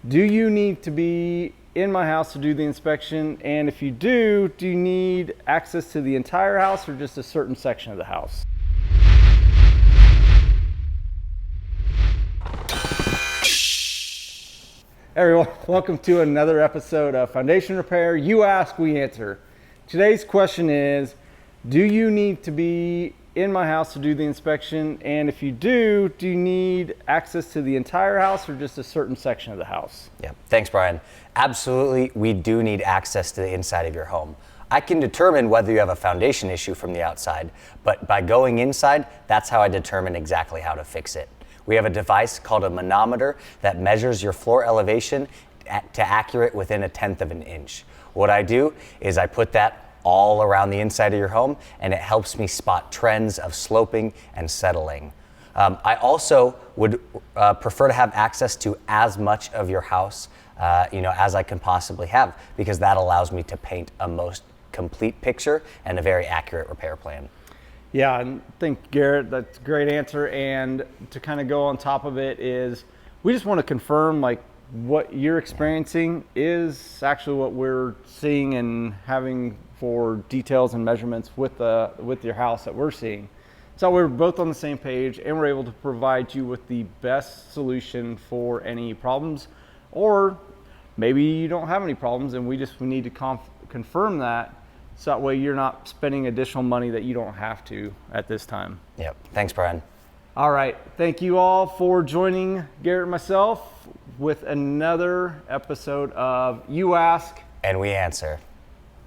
Do you need to be in my house to do the inspection? And if you do you need access to the entire house or just a certain section of the house? Hey everyone, welcome to another episode of Foundation Repair. You ask, we answer. Today's question is, do you need to be in my house to do the inspection? And if you do you need access to the entire house or just a certain section of the house? Yeah, thanks, Brian. Absolutely, we do need access to the inside of your home. I can determine whether you have a foundation issue from the outside, but by going inside, that's how I determine exactly how to fix it. We have a device called a manometer that measures your floor elevation to accurate within 1/10 of an inch. What I do is I put that all around the inside of your home, and it helps me spot trends of sloping and settling. I also would prefer to have access to as much of your house as I can possibly have, because that allows me to paint a most complete picture and a very accurate repair plan. Yeah, I think, Garrett, that's a great answer. And to kind of go on top of it is, we just want to confirm like what you're experiencing is actually what we're seeing and having for details and measurements with your house that we're seeing. So we're both on the same page and we're able to provide you with the best solution for any problems, or maybe you don't have any problems and we need to confirm that. So that way you're not spending additional money that you don't have to at this time. Yep. Thanks, Brian. All right. Thank you all for joining Garrett and myself with another episode of You Ask, and We Answer.